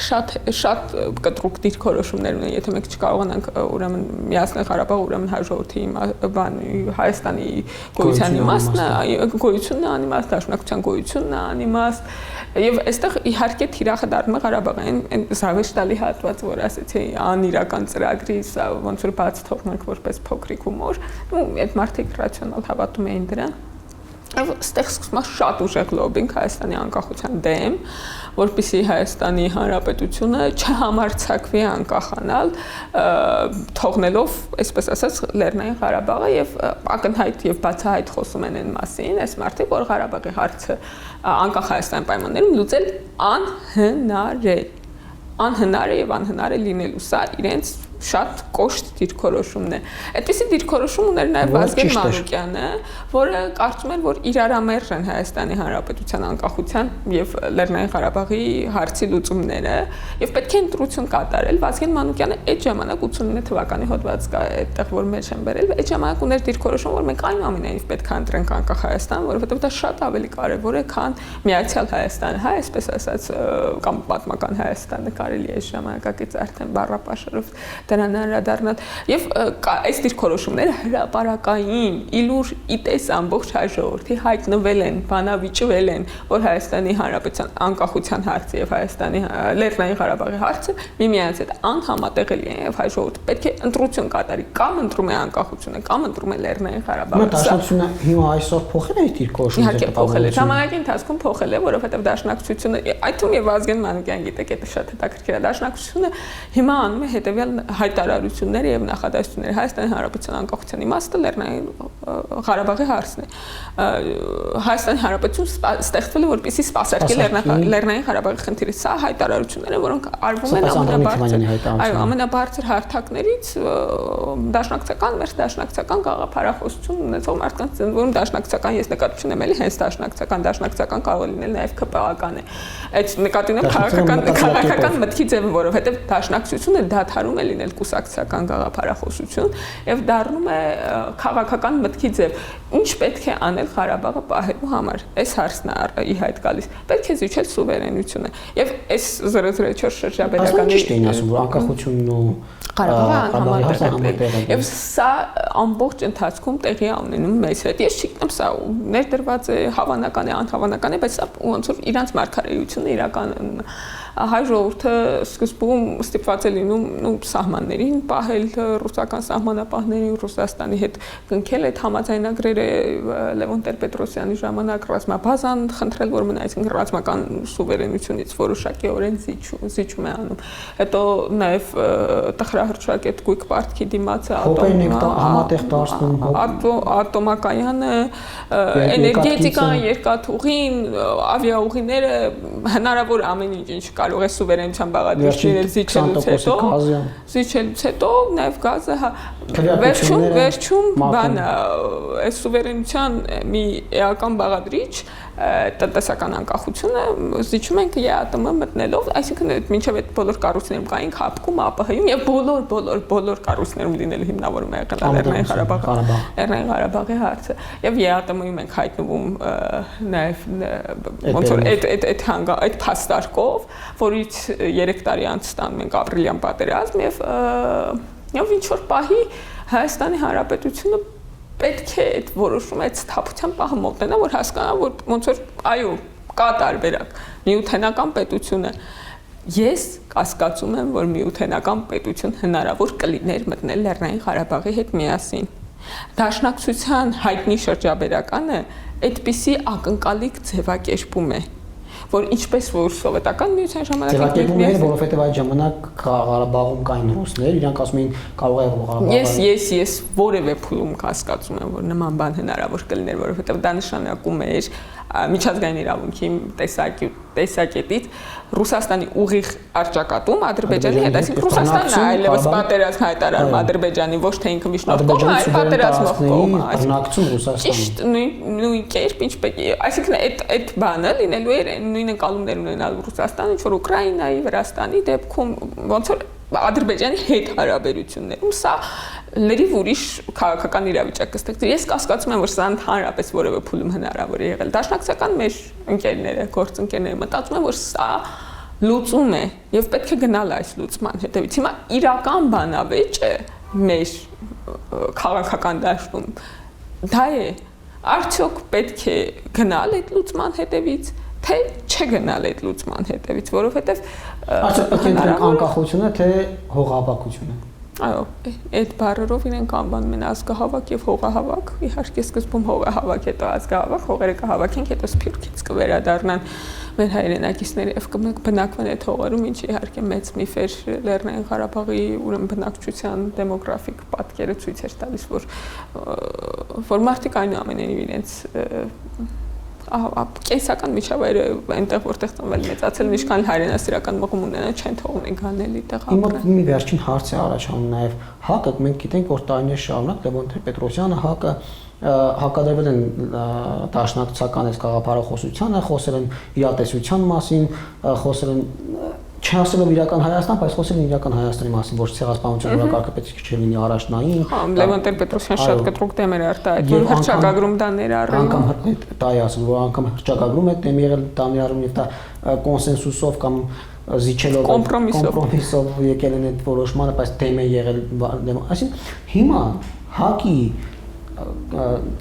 [SPEAKER 2] շատ կտրուկ դիրքորոշումներ ունենք եթե մենք չկարողանանք ուրեմն միացնել Ղարաբաղը ուրեմն հաջորդի Հայաստանի գոյության իմաստն գոյությունն է անիմաստ դաշնակցության գոյությունն է անիմաստ եւ այստեղ իհարկե թիրախը դառնում է Ղարաբաղային այն զավեշտալի հատվածը որ ասեցի անիրական ծրագրի սա ոնց որ բաց թողնենք որպես փոքրիկ հումոր ու այդ մարդիկ ռացիոնալ հավատում էին դրան Այստեղ սկսում է շատ ուժեղ լոբինգ Հայաստանի անկախության դեմ, որպեսզի Հայաստանի Հանրապետությունը չհամարձակվի անկախանալ, թողնելով, այսպես ասած, Լեռնային Ղարաբաղը եւ ակնհայտ եւ բացահայտ խոսում են այն մասին, այս մարդիկ, որ Ղարաբաղի հարցը անկախ Հայաստանի պայմաններում լուծել անհնար է եւ անհնար է լինելու, սա իրենց շատ կոշտ դիրքորոշումն է։ Այդպիսի դիրքորոշում ուներ նաև Վազգեն Մանուկյանը, որը կարծում էր, որ իրարամերժ են Հայաստանի Հանրապետության անկախության եւ Լեռնային Ղարաբաղի հարցի լուծումները եւ պետք է ընտրություն կատարել։ Վազգեն Մանուկյանը այդ ժամանակ 89 թվականի հոդված կա այդտեղ, որ մեջ են բերել, այդ ժամանակ ուներ դիրքորոշում, որ մենք այնուամենայնիվ պետք է ընտրենք անկախ Հայաստան, որովհետեւ դա շատ ավելի կարեւոր է, քան Միացյալ Հայաստանը, հա, այսպես ասած, կամ պատմական Հայաստանը կարելի է ժամանակակից արդեն բառապաշարով դրան անդրադառնալ եւ այս դիրքորոշումները հրապարակային իլուր իտես ամբողջ հայ ժողովրդի հայտնվել են, բանավիճվել են, որ Հայաստանի Հանրապետության անկախության հարցը եւ Հայաստանի Լեռնային Ղարաբաղի հարցը միմյանց հետ անհամատեղելի են եւ հայ ժողովուրդը պետք է ընտրություն կատարի, կամ ընտրում է անկախությունը, կամ ընտրում է Լեռնային Ղարաբաղը։
[SPEAKER 1] Դաշնակցությունը հիմա այսօր փոխել է այս դիրքորոշումը։
[SPEAKER 2] Իհարկե փոխել է, ժամանակի ընթացքում փոխել է, որովհետեւ Դաշնակցությունը, այդ թվում եւ Վազգեն Մանուկյան գիտեք, դա շատ հետաքրքիր է, Դաշնակցությունը հիմա անում է հետեւյալ հայտարարությունները եւ նախադասությունները Հայաստանի Հանրապետության անկախության իմաստը Լեռնային Ղարաբաղի հարցն է։ Հայաստանի Հանրապետությունը ստեղծվել է որպեսզի սպասարկի Լեռնային Ղարաբաղի խնդիրը։ Սա հայտարարությունները, որոնք արվում են ամենաբարձր հարթակներից դաշնակցական, մեր դաշնակցական գաղափարախոսություն ունեցող մարդկանց, որում դաշնակցական ես նկատություն եմ ելի, հենց դաշնակցական կարող է լինել նաեւ ԿՊԱ-ական է։ Այդ նկատի ունեմ քաղաքական մտքի ձևը, որովհետեւ դաշնակցությունը դադարում է լինել կուսակցական գաղափարախոսություն եւ դառնում է քաղաքական մտքի ձև։ Ինչ պետք է անել Ղարաբաղը պահելու համար։ Այս հարցն է ի հայտ գալիս։ Պետք է զիջել սուվերենությունը։ Եվ այս 004 շրջաբերականի
[SPEAKER 1] ճիշտ էին ասում, որ անկախությունն ու
[SPEAKER 2] Ղարաբաղը անհամատեղ է։ Եվ սա ամբողջ ընթացքում տեղի է ունենում մեզ հետ։ Ես չգիտեմ, սա ներդրված է, հավանական է, անհավանական է, բայց սա ոնց որ իրանց մարգարեությունը իրական հայ ժողովուրդը սկզբում ստիպված է լինում սահմաններին պահել ռուսական սահմանապահներին, Ռուսաստանի հետ կնքել այդ համաձայնագրերը Լևոն Տեր-Պետրոսյանի ժամանակ ռազմաբազան խնդրել, որ մնա, այսինքն ռազմական սուվերենությունից որոշակիորեն զիջում է անում։ Հետո նաև տխրահրճակ գույք պարտքի դիմաց ատոմակայանը, էներգետիկան, երկաթուղին, ավիաուղիները, հնարավոր ամեն ինչ կարող է սուվերենության բաղադրիչները զիջելուց հետո նաև գազը վերջում բանը այս սուվերենության մի էական բաղադրիչ տնտեսական անկախությունը զիջում ենք ԵԱՏՄ մտնելով, այսինքն մինչև այդ բոլոր կառույցներում կային հապկում, ԱՊՀ-ում եւ բոլոր կառույցներում լինելու հիմնավորում է եղել Լեռնային Ղարաբաղի հարցը եւ ԵԱՏՄ-ում ենք հայտնվում նաեւ ոնց որ այդ փաստարկով, որից 3 տարի անց ստանում ենք ապրիլյան պատերազմ եւ ինչ որ պահի Հայաստանի Հանրապետությունը պետք է այդ որոշումը այդ սթափության պահը մոտնա, որ հասկանա, որ ոնց որ այո, կա տարբերակ։ Միութենական պետությունը ես կասկածում եմ, որ միութենական պետություն հնարավոր կլիներ մտնել Լեռնային Ղարաբաղի հետ միասին։ Դաշնակցության հայտնի շրջաբերականը այդպիսի ակնկալիք ձևակերպում է, որ ինչպես որ սովետական միության ժամանակ
[SPEAKER 1] որովհետև այդ ժամանակ Ղարաբաղում կային ռուսներ, իրանք ասում էին կարող է Ղարաբաղը
[SPEAKER 2] Ես որևէ փուլում կասկածում եմ, որ նման բան հնարավոր կլիներ, որովհետև դա նշանակում էր միջազգային իրավունքի տեսակետից Ռուսաստանի ուղիղ արճակատում Ադրբեջանի հետ, այսինքն Ռուսաստանն է այլևս պատերազմ հայտարարում Ադրբեջանի, ոչ թե ինքը միջնորդ կողմը, այլ պատերազմող կողմը,
[SPEAKER 1] ճիշտ
[SPEAKER 2] նույն կերպ ինչպես, այսինքն այդ բանը լինելու էր նույն ընկալումներ ունենալ Ռուսաստանը, ինչ որ Ուկրաինայի, Վրաստանի դեպքում, ոնց որ Ադրբեջանի հետ հարաբերություններում սա լրիվ ուրիշ քաղաքական իրավիճակ կստեղծի։ Ես կասկածում եմ, որ սա ընդհանրապես որևէ փուլում հնարավոր է եղել։ Դաշնակցական մեր ընկերները, գործընկերները մտածում են, որ սա լուծում է եւ պետք է գնալ այս լուծման հետեւից։ Հիմա իրական բանավեճը մեր քաղաքական դաշտում դա է։ Արդյոք պետք է գնալ այդ լուծման հետեւից, թե չգնալ այդ լուծման հետեւից, որովհետեւ
[SPEAKER 1] արդյոք պետք է անկախությունը, թե հողապակությունը։
[SPEAKER 2] Այո, այդ բառերով իրենք անվանում են ազգահավաք եւ հողահավաք։ Իհարկե սկզբում հողահավաք, հետո ազգահավաք, հողերը կհավաքենք, հետո Սփյուռքից կվերադառնան մեր հայրենակիցները եւ կբնակվեն այդ հողերում, ինչը իհարկե մեծ միֆ էր Լեռնային Ղարաբաղի ուրեմն բնակչության դեմոգրաֆիկ պատկերը ցույց էր տալիս, որ մարդիկ այնուամենայնիվ իրենց կենսական միջավայրը այնտեղ որտեղ ծնվել մեծացել ինչքան հայրենասիրական մղում ունենան չեն թողնի գանել այդտեղ ապրեն։
[SPEAKER 1] Իմ մի վերջին հարց է առաջանում նաև ՀԱԿ-ը մենք գիտենք որ տարիներ շարունակ Լևոն Տեր-Պետրոսյանը ՀԱԿ-ը հակադրվել են դաշնակցական այս գաղափարախոսությանը, խոսել են իրատեսության մասին, խոսել են չասելով իրական Հայաստան, բայց խոսել են իրական Հայաստանի մասին, որ ցեղասպանության օրակարգը պետք է չլինի առաջնային։
[SPEAKER 2] Լևոն Տեր-Պետրոսյանը շատ կտրուկ դեմ էր արտահայտում, հռչակագրում դա ներառել։
[SPEAKER 1] Անգամ դա է ասում, որ անգամ հռչակագրում է դեմ եղել դա ներառում եւ դա կոնսենսուսով կամ զիջելով կոմպրոմիսով եկել են այդ որոշմանը, բայց դեմ է եղել, այսինքն հիմա ՀԱԿ-ի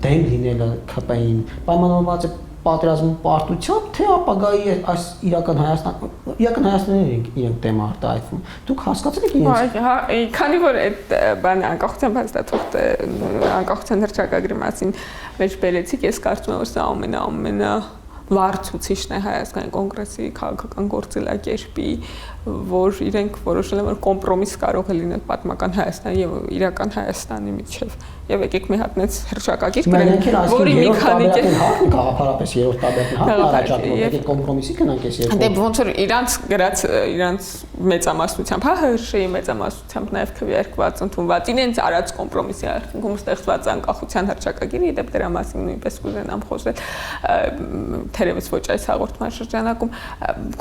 [SPEAKER 1] դեմ լինելը ԿՊ-ին պայմանավորված է պատերազմի պարտությամբ թե ապագայի այս իրական Հայաստանին իրենք դեմ արտահայտվում։ Դուք հասկացել եք իրենց։
[SPEAKER 2] Քանի որ այդ բանը անկախության փաստաթուղթը անկախության հռչակագրի մասին մեջ բերեցիք, ես կարծում եմ, որ սա ամենա վառ ցուցիչն է Հայաստանի կոնգրեսի քաղաքական գործելակերպի, որ իրենք որոշել են, որ կոմպրոմիս կարող է լինել պատմական Հայաստանի եւ իրական Հայաստանի միջեւ։ Եվ եկեք մի հատ նենց հռչակագիր գրենք, որի մի քանի
[SPEAKER 1] գաղափարապես երրորդ տարբերակն առաջադրում եկեք կոմպրոմիսի գնանք այս երկու։
[SPEAKER 2] Դե ոնց որ իրանց գրած իրանց մեծամասնությամբ, ՀՀՇ-ի մեծամասնությամբ նաեւ քվեարկված ընդունված իրենց արած կոմպրոմիսի արդյունքում ստեղծված անկախության հռչակագիրը, դեպ դրա մասին նույնպես կուզենամ խոսել, թերևս ոչ այս հաղորդման շրջանակում,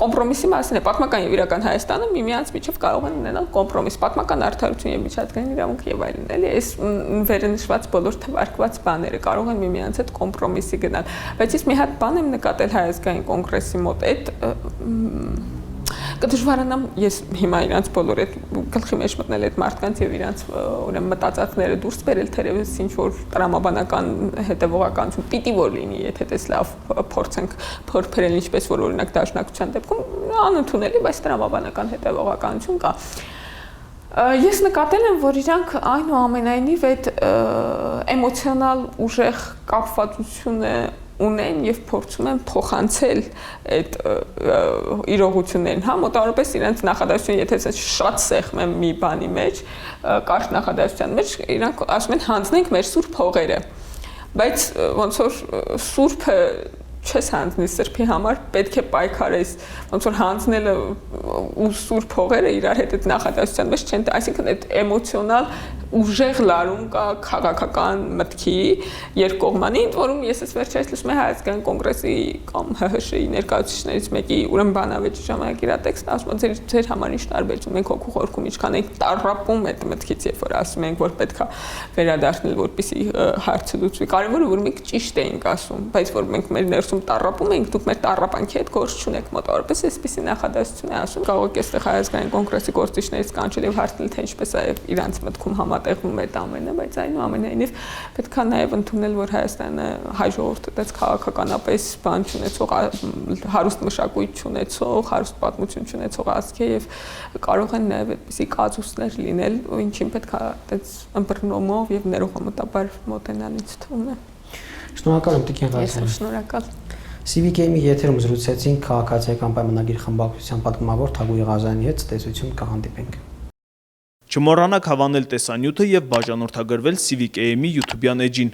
[SPEAKER 2] կոմպրոմիսի մասին է պատմական եւ իրական Հայաստանը միմյանց միջև կարող են ունենալ կոմպրոմիս, պատմական արդարություն եւ միջազգային իրավունք եւ այլն, էլի, այս վերնշված բոլոր թվարկված բաները կարող են միմյանց հետ կոմպրոմիսի գնալ, բայց ես մի հատ բան եմ նկատել Հայազգային կոնգրեսի մոտ, այդ կդժվարանամ ես հիմա իրանց բոլոր այդ գլխի մեջ մտնել այդ մարդկանց եւ իրանց ուրեմն մտածածները դուրս բերել թերևս ինչ որ տրամաբանական հետեւողականություն պիտի որ լինի, եթե դες լավ փորձենք փորփրել ինչպես որ օրինակ դաշնակցության դեպքում անընդունելի, բայց տրամաբանական հետեւողականություն կա։ Ես նկատել եմ, որ իրանք այնուամենայնիվ այդ էմոցիոնալ ուժեղ կապվածությունը ունեն եւ փորձում են փոխանցել այդ իրողություններին, հա, մոտավորապես իրենց նախադասություն, եթե շատ սեղմ եմ մի բանի մեջ, կարճ նախադասության մեջ, իրանք ասում են հանձնենք մեր սուրբ հողերը, բայց ոնց որ սուրբը չես հանձնի սրբի համար, պետք է պայքարես, ոնց որ հանձնելը ու սուրբ հողերը իրար հետ այդ նախադասության մեջ չեն, այսինքն այդ էմոցիոնալ ուժեղ լարում կա քաղաքական մտքի երկկողմանի, ընդ որում ես ես վերջերս լսում եմ Հայազգային կոնգրեսի կամ ՀՀՇ-ի ներկայացուցիչներից մեկի ուրեմն բանավեճի ժամանակ իր տեքստը ասում է ձեր համար ինչ տարբերություն մենք հոգու խորքում ինչքան ենք տարապում այդ մտքից, երբ որ ասում ենք որ պետքա վերադառնել որպեսի հարցը լուծվի, կարևորը որ մենք ճիշտ էինք ասում, բայց որ մենք մեր ներսում տարապում ենք, դուք մեր տարապանքի հետ գործ չունեք, մոտավորապես այսպեսի նախադասություն է ասում, կարող եք այստեղ Հայազգային կոնգրեսի գործիչներից կանչել եւ հարցնել թե ինչպես է իրանց մտքում համատեղվում է դա ամենը, բայց այնուամենայնիվ պետք է նաեւ ընդունել, որ Հայաստանը հայ ժողովուրդը դες քաղաքականապես բան չունեցող, հարուստ մշակույթ չունեցող, հարուստ պատմություն չունեցող ազգ է եւ կարող են նաեւ այդպիսի կազուսներ լինել, ինչին պետք է դες ըմբռնումով եւ ներողամտաբար մոտենալ ինձ թվում է։
[SPEAKER 1] Շնորհակալ եմ Տիկին Ղազարյան։
[SPEAKER 2] Շնորհակալ։
[SPEAKER 1] CVK-ի եթերում զրուցեցինք քաղաքացիական պայմանագիր խմբակցության պատգամավոր Թագուհի Ղազարյանի հետ, ցտեսություն կհանդիպենք։
[SPEAKER 3] Չմոռանաք հավանել տեսանյութը եւ բաժանորդագրվել CVK-ի YouTube-յան էջին։